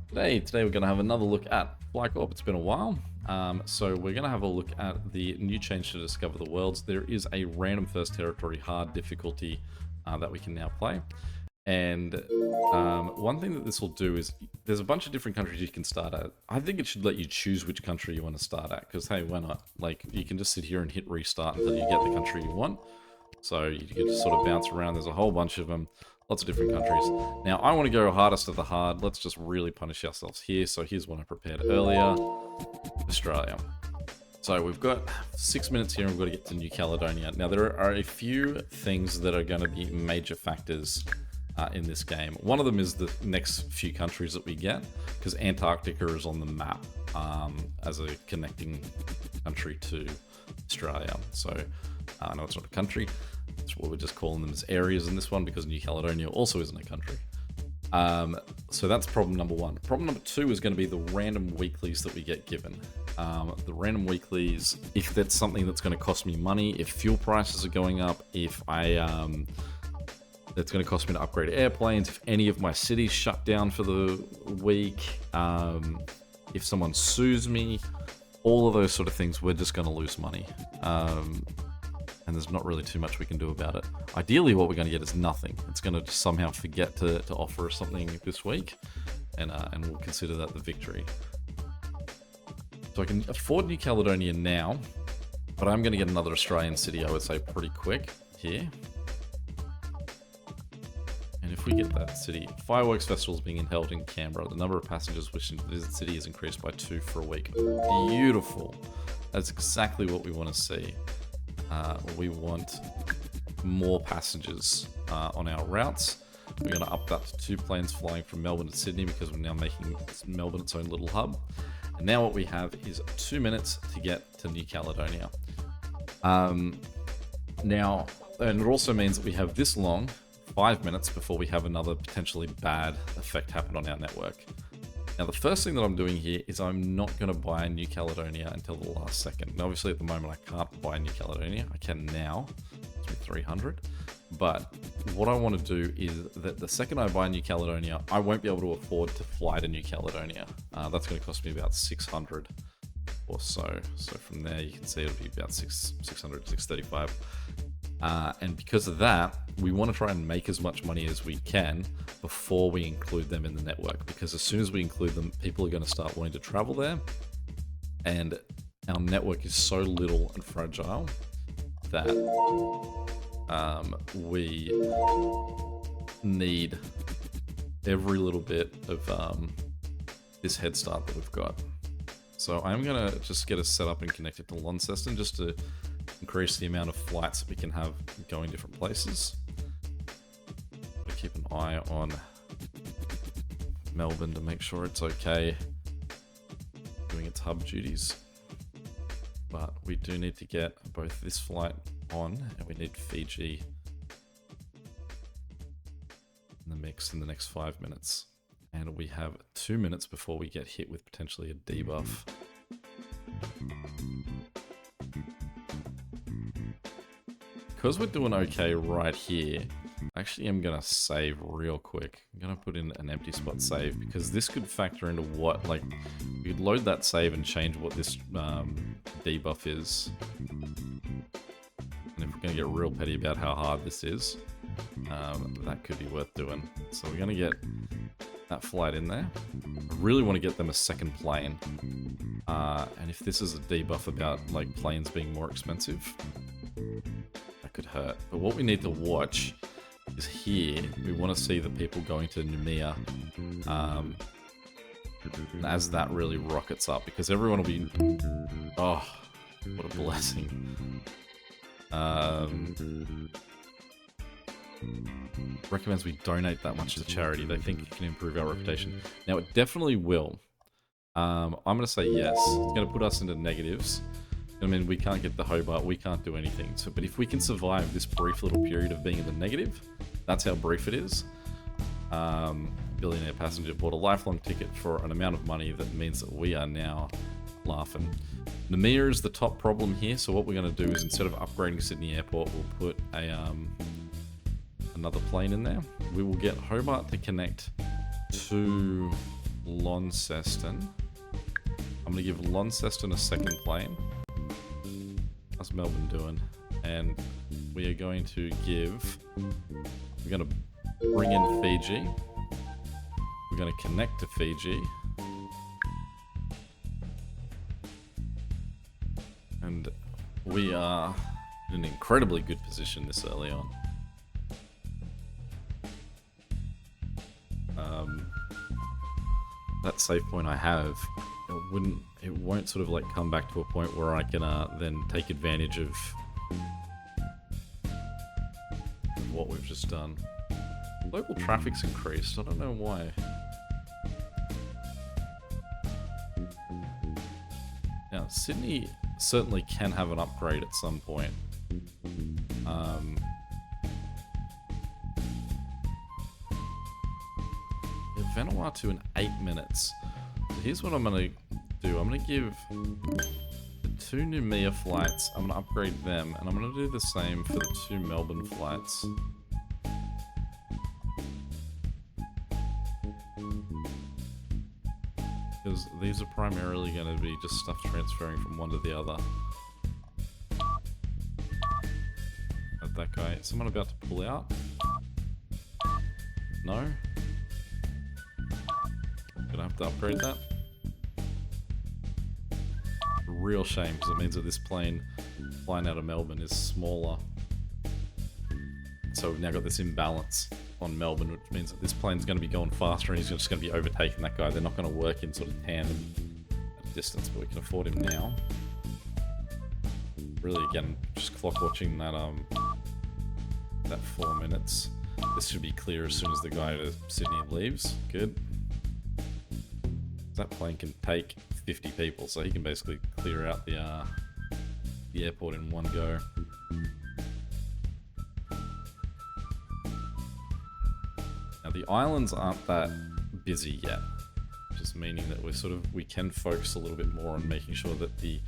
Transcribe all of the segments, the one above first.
Today we're going to have another look at Corp. It's been a while. So we're going to have a look at the new change to Discover the Worlds. There is a random first territory hard difficulty that we can now play. And one thing that this will do is there's a bunch of different countries you can start at. I think it should let you choose which country you want to start at because, hey, why not? Like, you can just sit here and hit restart until you get the country you want. So you can just sort of bounce around. There's a whole bunch of them. Lots of different countries. Now, I want to go hardest of the hard. Let's just really punish ourselves here. So here's one I prepared earlier. Australia. So we've got 6 minutes here and we've got to get to New Caledonia. Now, there are a few things that are going to be major factors in this game. One of them is the next few countries that we get, because Antarctica is on the map as a connecting country to Australia. So, no, it's not a country. That's what we're just calling them as areas in this one, because New Caledonia also isn't a country. So that's problem number one. Problem number two is going to be the random weeklies that we get given. The random weeklies, if that's something that's going to cost me money, if fuel prices are going up, if that's going to cost me to upgrade airplanes, if any of my cities shut down for the week, if someone sues me, all of those sort of things, we're just going to lose money. And there's not really too much we can do about it. Ideally, what we're going to get is nothing. It's going to just somehow forget to offer us something this week, and we'll consider that the victory. So I can afford New Caledonia now, but I'm going to get another Australian city, I would say, pretty quick here. And if we get that city, fireworks festivals being held in Canberra, the number of passengers wishing to visit the city is increased by 2 for a week. Beautiful. That's exactly what we want to see. We want more passengers on our routes. We're going to up that to 2 planes flying from Melbourne to Sydney, because we're now making Melbourne its own little hub. And now what we have is 2 minutes to get to New Caledonia. Now, and it also means that we have this long, 5 minutes, before we have another potentially bad effect happen on our network. Now, the first thing that I'm doing here is I'm not going to buy New Caledonia until the last second. Now, obviously, at the moment, I can't buy New Caledonia. I can now. It's 300. But what I want to do is that the second I buy New Caledonia, I won't be able to afford to fly to New Caledonia. That's going to cost me about 600 or so. So from there, you can see it'll be about 600, 635. And because of that, we want to try and make as much money as we can before we include them in the network, because as soon as we include them, people are going to start wanting to travel there, and our network is so little and fragile that we need every little bit of this head start that we've got. So I'm going to just get us set up and connected to Launceston just to increase the amount of flights that we can have going different places. Keep an eye on Melbourne to make sure it's okay doing its hub duties. But we do need to get both this flight on, and we need Fiji in the mix in the next 5 minutes. And we have 2 minutes before we get hit with potentially a debuff. Because we're doing okay right here, actually I'm going to save real quick. I'm going to put in an empty spot save, because this could factor into what, like, you could load that save and change what this debuff is. And if we're going to get real petty about how hard this is, that could be worth doing. So we're going to get that flight in there. I really want to get them a second plane. And if this is a debuff about, like, planes being more expensive, that could hurt. But what we need to watch is here, we want to see the people going to Noumea as that really rockets up, because everyone will be, oh, what a blessing. Recommends we donate that much to charity. They think it can improve our reputation. Now, it definitely will. I'm going to say yes. It's going to put us into negatives. I mean, we can't get the Hobart, we can't do anything. So, but if we can survive this brief little period of being in the negative, that's how brief it is. Billionaire passenger bought a lifelong ticket for an amount of money that means that we are now laughing. Noumea is the top problem here, so what we're going to do is, instead of upgrading Sydney Airport, we'll put a another plane in there. We will get Hobart to connect to Launceston. I'm going to give Launceston a second plane. How's Melbourne doing? And we are going to give... We're going to bring in Fiji. We're going to connect to Fiji. And we are in an incredibly good position this early on. That save point I have, it won't sort of like come back to a point where I can then take advantage of what we've just done. Local traffic's increased, I don't know why. Now, Sydney certainly can have an upgrade at some point. Vanuatu in 8 minutes. So here's what I'm going to do. I'm going to give the 2 Noumea flights, I'm going to upgrade them, and I'm going to do the same for the 2 Melbourne flights. Because these are primarily going to be just stuff transferring from one to the other. At that guy. Is someone about to pull out? No? Gonna have to upgrade that. Real shame, because it means that this plane flying out of Melbourne is smaller. So we've now got this imbalance on Melbourne, which means that this plane's going to be going faster and he's just going to be overtaking that guy. They're not going to work in sort of tandem at a distance, but we can afford him now. Really, again, just clock watching that 4 minutes. This should be clear as soon as the guy to Sydney leaves. Good. That plane can take 50 people, so he can basically clear out the airport in one go. Now the islands aren't that busy yet, just meaning that we can focus a little bit more on making sure that the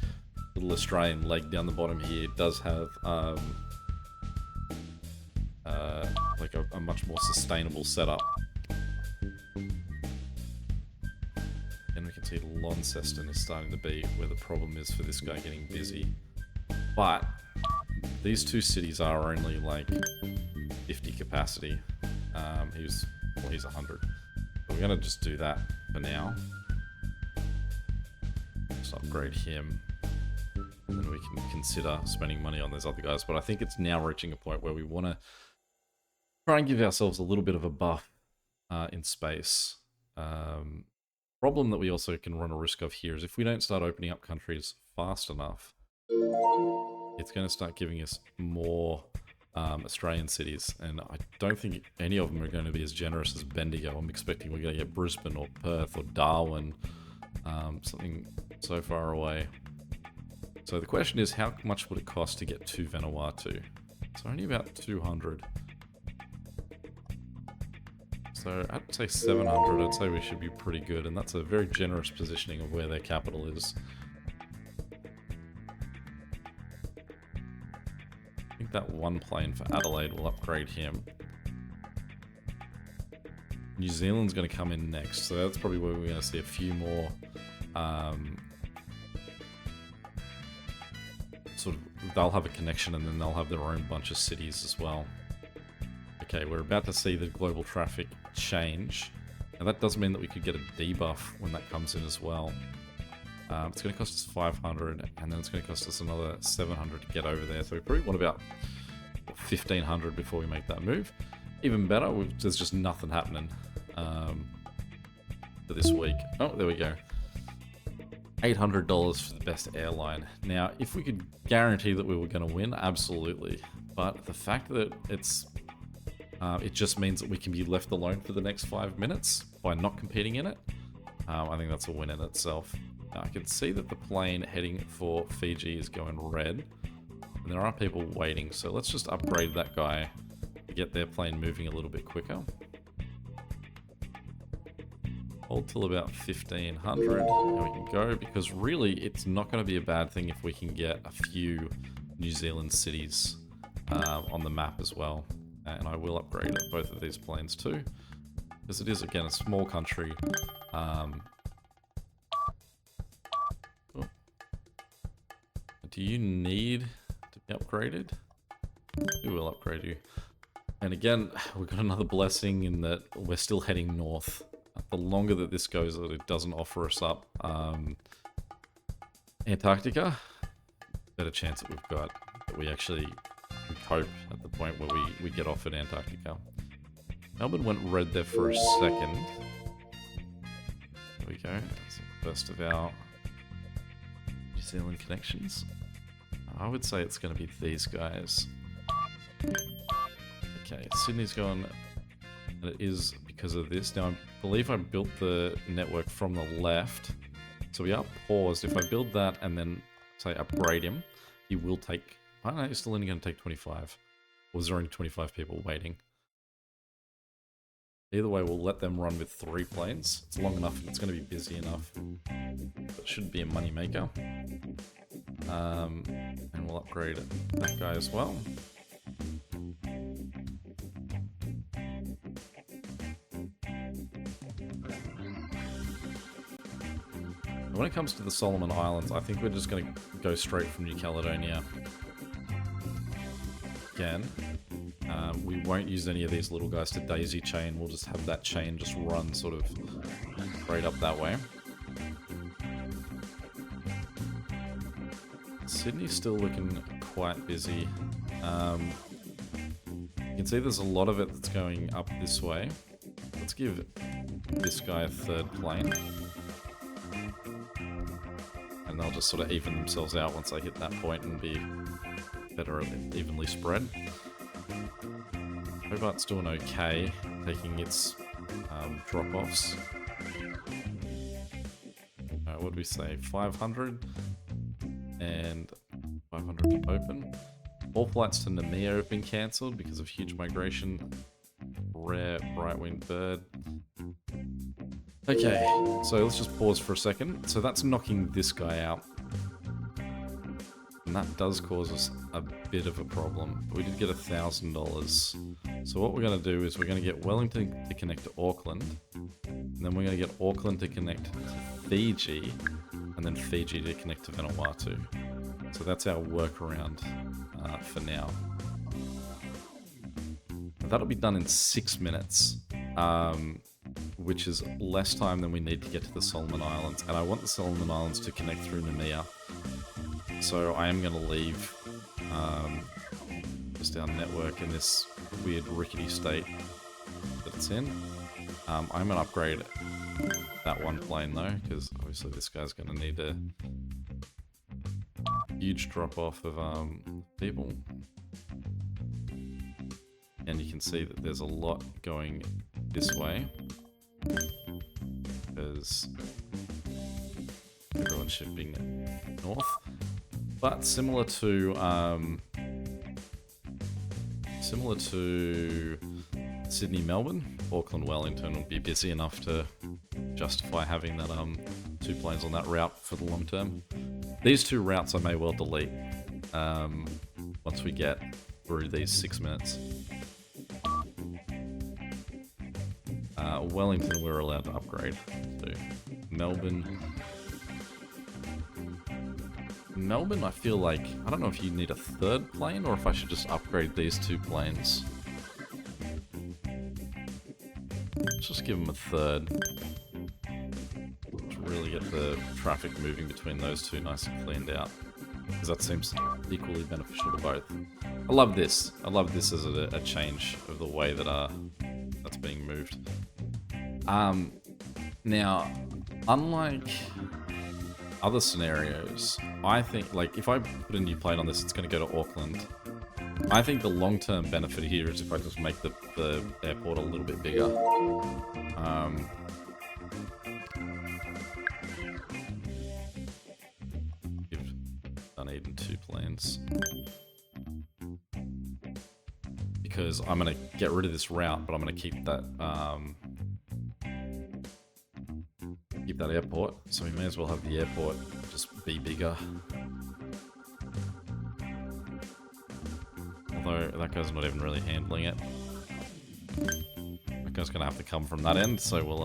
little Australian leg down the bottom here does have like a much more sustainable setup. And we can see Launceston is starting to be where the problem is for this guy getting busy. But these 2 cities are only like 50 capacity. He's 100. So we're going to just do that for now. Just upgrade him. And then we can consider spending money on those other guys. But I think it's now reaching a point where we want to try and give ourselves a little bit of a buff in space. Problem that we also can run a risk of here is if we don't start opening up countries fast enough, it's going to start giving us more Australian cities, and I don't think any of them are going to be as generous as Bendigo. I'm expecting we're going to get Brisbane or Perth or Darwin, something so far away. So the question is, how much would it cost to get to Vanuatu? It's only about 200. So I'd say 700, I'd say we should be pretty good, and that's a very generous positioning of where their capital is. I think that 1 plane for Adelaide will upgrade him. New Zealand's going to come in next, so that's probably where we're going to see a few more sort of, they'll have a connection and then they'll have their own bunch of cities as well. Okay, we're about to see the global traffic change. Now that does mean that we could get a debuff when that comes in as well. It's going to cost us 500, and then it's going to cost us another 700 to get over there. So we probably want about 1,500 before we make that move. Even better, there's just nothing happening for this week. Oh, there we go. $800 for the best airline. Now, if we could guarantee that we were going to win, absolutely. But the fact that it just means that we can be left alone for the next 5 minutes by not competing in it, I think that's a win in itself. Now, I can see that the plane heading for Fiji is going red, and there are people waiting, so let's just upgrade that guy to get their plane moving a little bit quicker. Hold till about 1,500, and we can go, because really it's not going to be a bad thing if we can get a few New Zealand cities on the map as well. And I will upgrade both of these planes too, because it is, again, a small country Cool. Do you need to be upgraded? We will upgrade you. And again, we've got another blessing in that we're still heading north. The longer that this goes, it doesn't offer us up Antarctica, better chance that we've got that we actually can cope at the point where we get off at Antarctica. Melbourne went red there for a second. There we go. That's the first of our New Zealand connections. I would say it's going to be these guys. Okay, Sydney's gone, and it is because of this. Now, I believe I built the network from the left, so we are paused. If I build that and then, say, upgrade him, he will take... I don't know, he's still only going to take 25. Or is there only 25 people waiting? Either way, we'll let them run with 3 planes. It's long enough and it's going to be busy enough. It should be a money maker. And we'll upgrade that guy as well. When it comes to the Solomon Islands, I think we're just going to go straight from New Caledonia. Again, we won't use any of these little guys to daisy chain. We'll just have that chain just run sort of straight up that way. Sydney's still looking quite busy. You can see there's a lot of it that's going up this way. Let's give this guy a 3rd plane. And they'll just sort of even themselves out once they hit that point and be better evenly spread. Hobart's doing okay, taking its drop-offs. What do we say? 500 and 500 open. All flights to Namia have been cancelled because of huge migration. Rare bright-winged bird. Okay, so let's just pause for a second. So that's knocking this guy out. And that does cause us a bit of a problem. We did get $1,000. So what we're going to do is we're going to get Wellington to connect to Auckland. And then we're going to get Auckland to connect to Fiji. And then Fiji to connect to Vanuatu. So that's our workaround for now. And that'll be done in 6 minutes. Which is less time than we need to get to the Solomon Islands. And I want the Solomon Islands to connect through Namia. So I am going to leave just our network in this weird rickety state that it's in. I'm going to upgrade that one plane though, because obviously this guy's going to need a huge drop-off of people. And you can see that there's a lot going this way. Because everyone's shipping north. But similar to Sydney, Melbourne, Auckland, Wellington would be busy enough to justify having that 2 planes on that route for the long term. These 2 routes I may well delete once we get through these 6 minutes. Wellington we're allowed to upgrade to. Melbourne, I feel like, I don't know if you need a 3rd plane or if I should just upgrade these 2 planes. Let's just give them a 3rd. To really get the traffic moving between those 2 nice and cleaned out. Because that seems equally beneficial to both. I love this. I love this as a change of the way that that's being moved. Now, unlike other scenarios, I think, like, if I put a new plane on this, it's going to go to Auckland. I think the long-term benefit here is if I just make the airport a little bit bigger. Give Dunedin 2 planes. Because I'm going to get rid of this route, but I'm going to keep that... keep that airport, so we may as well have the airport just be bigger. Although that guy's not even really handling it. That guy's gonna have to come from that end, so we'll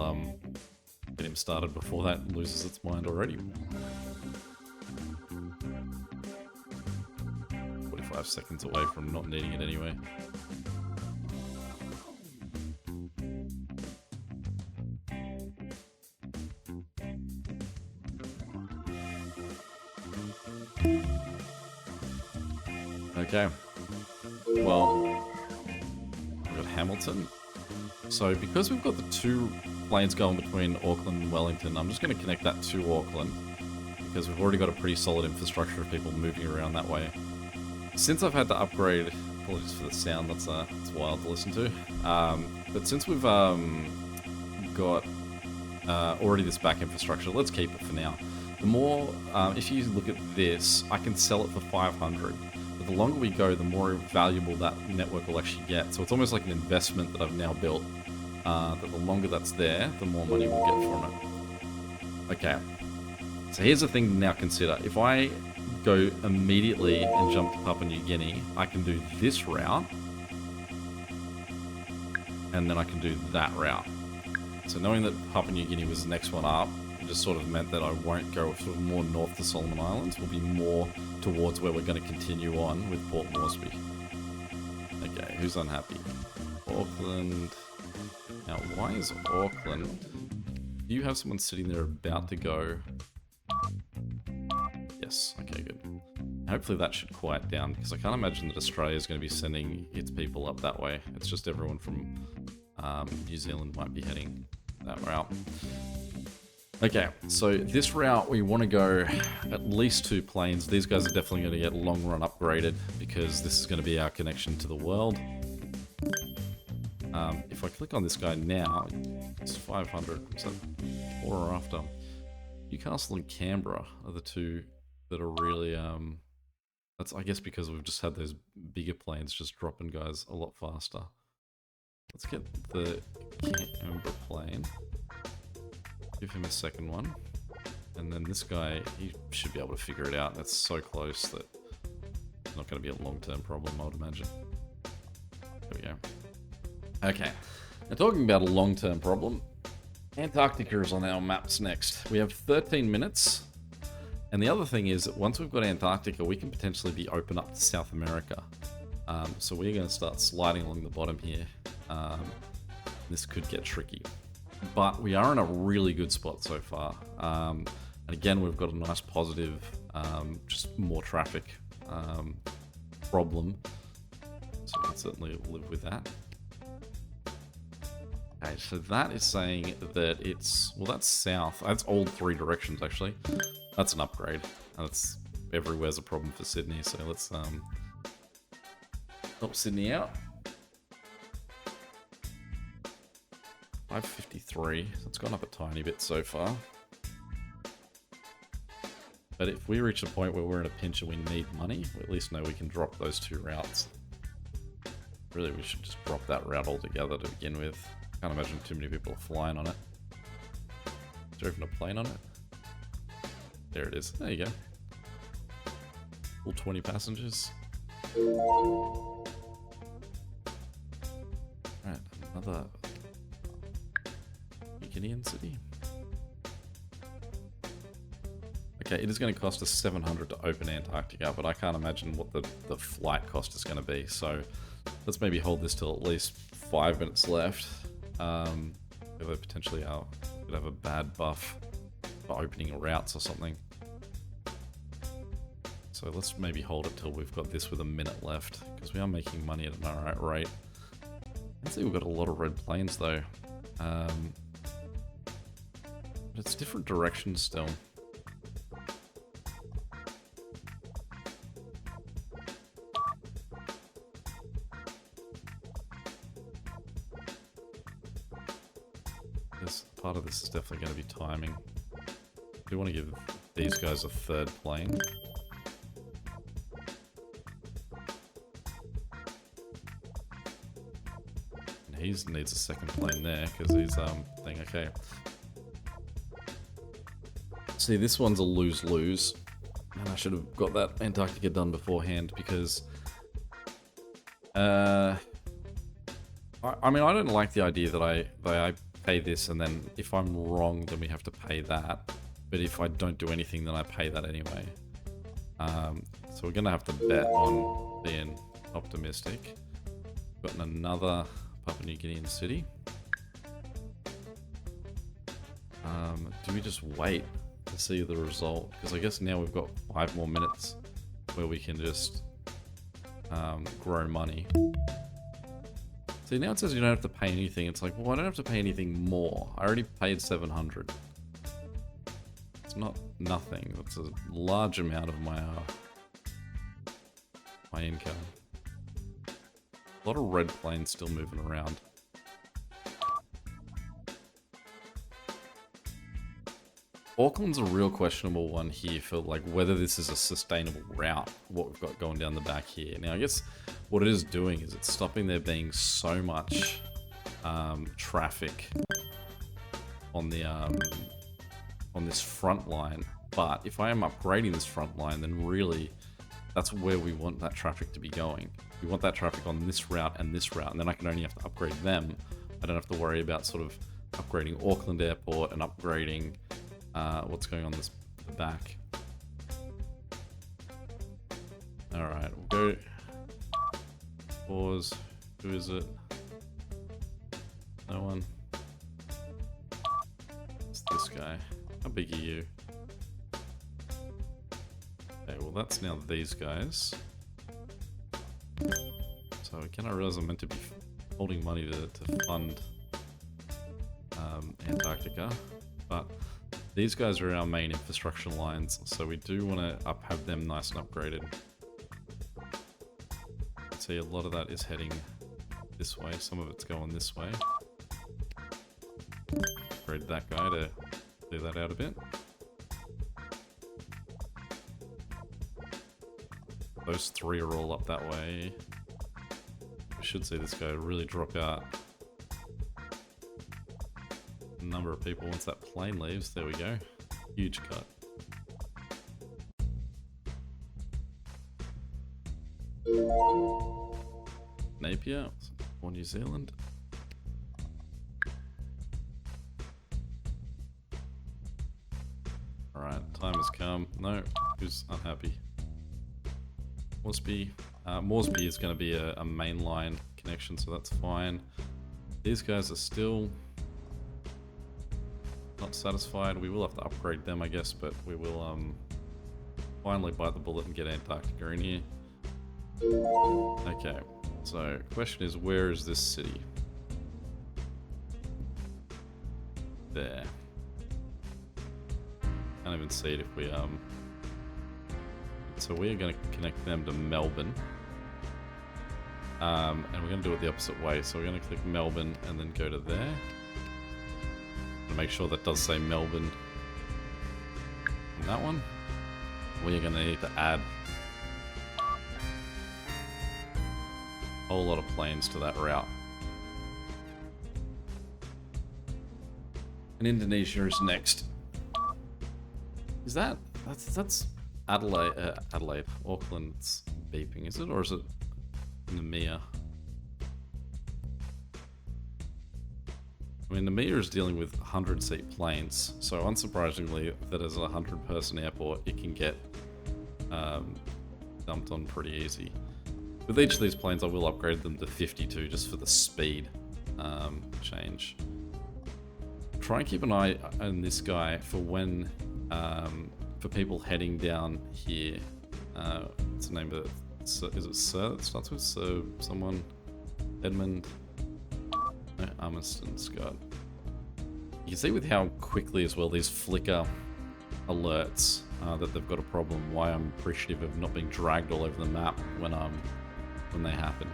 get him started before that loses its mind already. 45 seconds away from not needing it anyway. Okay. Well, we've got Hamilton. So because we've got the 2 planes going between Auckland and Wellington, I'm just going to connect that to Auckland because we've already got a pretty solid infrastructure of people moving around that way. Since I've had to upgrade, apologies for the sound, that's wild to listen to. But since we've got already this back infrastructure, let's keep it for now. The more, if you look at this, I can sell it for 500. But the longer we go, the more valuable that network will actually get. So it's almost like an investment that I've now built. That the longer that's there, the more money we'll get from it. Okay. So here's the thing to now consider. If I go immediately and jump to Papua New Guinea, I can do this route. And then I can do that route. So knowing that Papua New Guinea was the next one up, it just sort of meant that I won't go sort of more north to Solomon Islands. We'll be more towards where we're going to continue on with Port Moresby. Okay, who's unhappy? Auckland. Now, why is Auckland? Do you have someone sitting there about to go? Yes, okay, good. Hopefully that should quiet down, because I can't imagine that Australia is going to be sending its people up that way. It's just everyone from New Zealand might be heading that route. Okay, so this route we want to go at least 2 planes. These guys are definitely going to get long run upgraded because this is going to be our connection to the world. If I click on this guy now, it's 500. Is that before or after? Newcastle and Canberra are the 2 that are really... that's, I guess, because we've just had those bigger planes just dropping guys a lot faster. Let's get the Canberra plane. Give him a second one. And then this guy, he should be able to figure it out. That's so close that it's not going to be a long-term problem, I would imagine. There we go. Okay. Now talking about a long-term problem, Antarctica is on our maps next. We have 13 minutes. And the other thing is that once we've got Antarctica, we can potentially be open up to South America. So we're going to start sliding along the bottom here. This could get tricky. But we are in a really good spot so far. And again, we've got a nice positive, just more traffic problem. So we can certainly live with that. Okay, so that is saying that it's, well, that's south. That's all 3 directions, actually. That's an upgrade. That's everywhere's a problem for Sydney, so let's help Sydney out. 553. So it's gone up a tiny bit so far. But if we reach a point where we're in a pinch and we need money, we at least know we can drop those 2 routes. Really, we should just drop that route altogether to begin with. Can't imagine too many people are flying on it. Is there even a plane on it? There it is. There you go. All 20 passengers. Alright, another Guinean city. Okay, it is going to cost us 700 to open Antarctica, but I can't imagine what the flight cost is going to be. So let's maybe hold this till at least 5 minutes left. Although potentially could have a bad buff for opening routes or something. So let's maybe hold it till we've got this with a minute left, because we are making money at an alright rate. I see we've got a lot of red planes though. But it's different directions still. Part of this is definitely going to be timing. I do want to give these guys a 3rd plane. And he needs a 2nd plane there because he's thing. Okay. See, this one's a lose-lose, and I should have got that Antarctica done beforehand because I mean, I don't like the idea that I pay this, and then if I'm wrong, then we have to pay that. But if I don't do anything, then I pay that anyway. So we're gonna have to bet on being optimistic. Got another Papua New Guinean city. Do we just wait to see the result? Because I guess now we've got 5 more minutes where we can just grow money. See, now it says you don't have to pay anything. It's like, well, I don't have to pay anything more. I already paid 700. It's not nothing. That's a large amount of my income. A lot of red planes still moving around. Auckland's a real questionable one here for like whether this is a sustainable route, what we've got going down the back here. Now, I guess what it is doing is it's stopping there being so much traffic on the on this front line. But if I am upgrading this front line, then really that's where we want that traffic to be going. We want that traffic on this route, and then I can only have to upgrade them. I don't have to worry about sort of upgrading Auckland Airport and upgrading what's going on this back. Alright, we'll go. Pause. Who is it? No one. It's this guy. How big are you? Okay, well that's now these guys. So again, I realize I'm meant to be holding money to fund Antarctica, but these guys are our main infrastructure lines, so we do want to have them nice and upgraded. See, a lot of that is heading this way, some of it's going this way. Upgrade that guy to clear that out a bit. Those 3 are all up that way. We should see this guy really drop out. Number of people once that plane leaves. There we go. Huge cut. Napier or New Zealand. Alright, time has come. No, who's unhappy? Moresby. Moresby is going to be a mainline connection, so that's fine. These guys are still not satisfied. We will have to upgrade them, I guess, but we will finally bite the bullet and get Antarctica in here. Okay, so question is, where is this city? There. Can't even see it if we so we're going to connect them to Melbourne. And we're going to do it the opposite way. So we're going to click Melbourne and then go to there. And make sure that does say Melbourne on that one. We're going to need to add a whole lot of planes to that route. And Indonesia is next. Is that's Adelaide, Auckland's beeping, is it? Or is it Namia? I mean, Namia is dealing with 100-seat planes, so unsurprisingly, that as a 100-person airport, it can get dumped on pretty easy. With each of these planes, I will upgrade them to 52 just for the speed change. Try and keep an eye on this guy for when for people heading down here. What's the name of it? Is it Sir? It starts with Sir someone. Edmund. No, Armiston Scott. You can see with how quickly as well these flicker alerts that they've got a problem. Why I'm appreciative of not being dragged all over the map when they happen.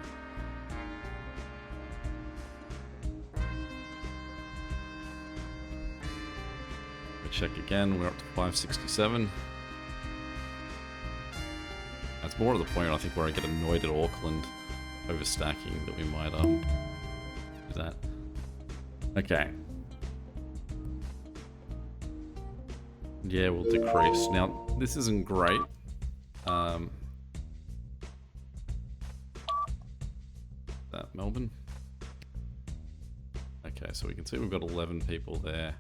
Check again, we're up to 567. That's more to the point, I think, where I get annoyed at Auckland overstacking that we might do that. Okay. Yeah, we'll decrease. Now, this isn't great. That Melbourne. Okay, so we can see we've got 11 people there.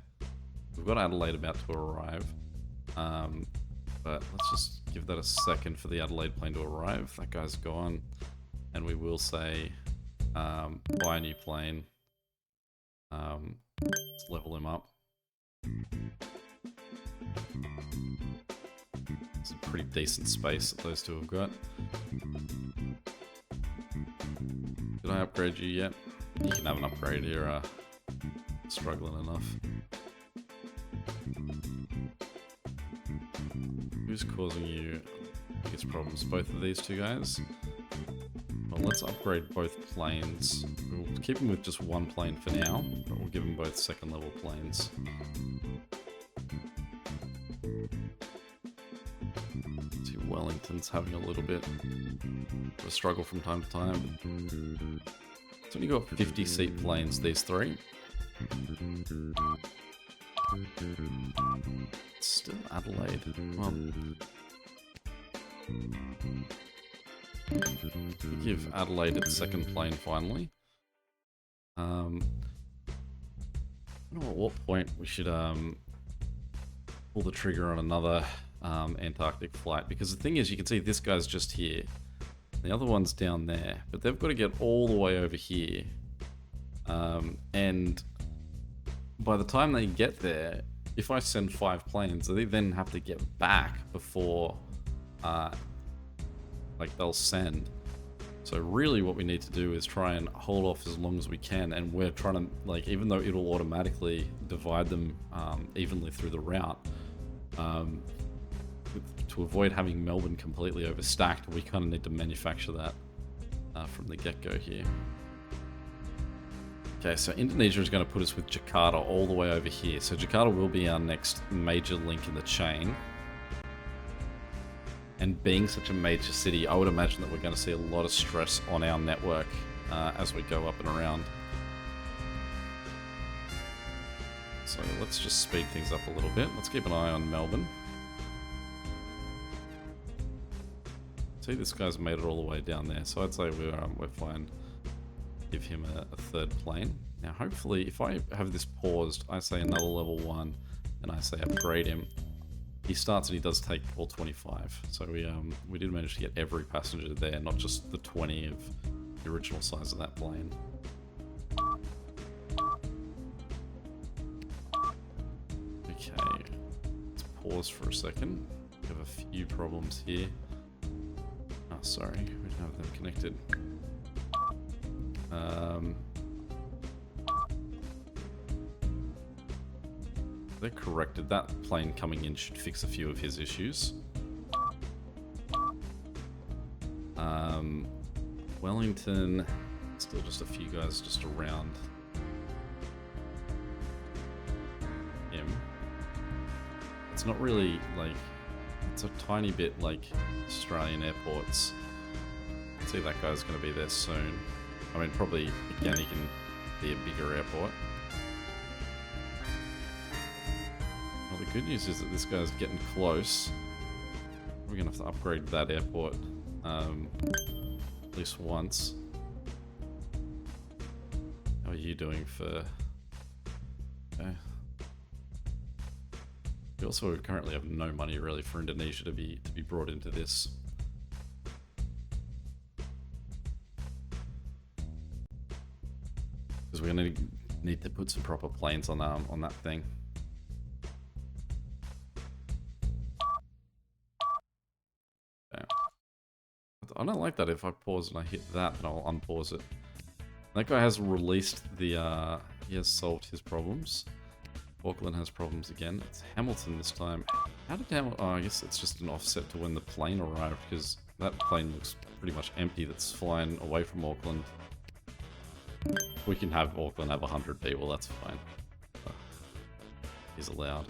We've got Adelaide about to arrive. But let's just give that a second for the Adelaide plane to arrive. That guy's gone. And we will say, buy a new plane. Let's level him up. It's a pretty decent space that those two have got. Did I upgrade you yet? You can have an upgrade here. Struggling enough. Who's causing you biggest problems? Both of these two guys? Well, let's upgrade both planes. We'll keep them with just one plane for now, but we'll give them both second level planes. See, Wellington's having a little bit of a struggle from time to time. It's only got 50 seat planes, these three. Still Adelaide. Well, give Adelaide its second plane finally. I don't know at what point we should pull the trigger on another Antarctic flight, because the thing is, you can see this guy's just here. The other one's down there, but they've got to get all the way over here. And by the time they get there, if I send 5 planes, they then have to get back before like they'll send. So really what we need to do is try and hold off as long as we can, and we're trying to, like, even though it'll automatically divide them evenly through the route, to avoid having Melbourne completely overstacked, we kind of need to manufacture that from the get-go here. Okay, so Indonesia is going to put us with Jakarta all the way over here. So Jakarta will be our next major link in the chain. And being such a major city, I would imagine that we're going to see a lot of stress on our network as we go up and around. So let's just speed things up a little bit. Let's keep an eye on Melbourne. See, this guy's made it all the way down there, so I'd say we're fine. Give him a third plane. Now hopefully, if I have this paused, I say another level 1, and I say upgrade him, he starts and he does take all 25. So we did manage to get every passenger there, not just the 20 of the original size of that plane. Okay, let's pause for a second. We have a few problems here. Oh, sorry, we don't have them connected. They're corrected. That plane coming in should fix a few of his issues. Wellington, still just a few guys just around him. It's not really like, it's a tiny bit like Australian airports. See, that guy's going to be there soon. I mean, probably, again, he can be a bigger airport. Well, the good news is that this guy's getting close. We're going to have to upgrade that airport at least once. How are you doing for... Okay. We also currently have no money really for Indonesia to be brought into this. Because we're going to need to put some proper planes on that thing. Okay. I don't like that. If I pause and I hit that, then I'll unpause it. That guy has released the, he has solved his problems. Auckland has problems again. It's Hamilton this time. How did Hamilton... Oh, I guess it's just an offset to when the plane arrived, because that plane looks pretty much empty that's flying away from Auckland. We can have Auckland have 100 people, that's fine. He's allowed.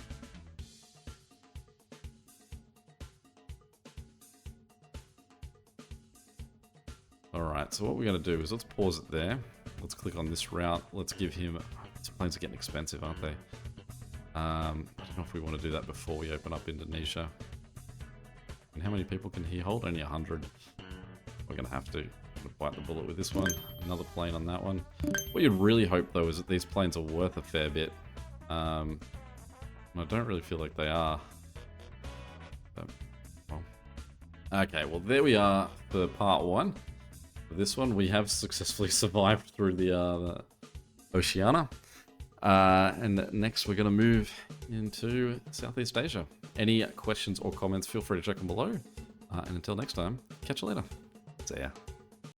Alright, so what we're going to do is let's pause it there. Let's click on this route. Let's give him... These planes are getting expensive, aren't they? I don't know if we want to do that before we open up Indonesia. And how many people can he hold? Only 100. We're going to have to. Bite the bullet with this one. Another plane on that one. What you'd really hope, though, is that these planes are worth a fair bit. I don't really feel like they are. But, well. Okay, well, there we are for part 1. For this one, we have successfully survived through the Oceania. And next, we're going to move into Southeast Asia. Any questions or comments, feel free to check them below. And until next time, catch you later. See ya.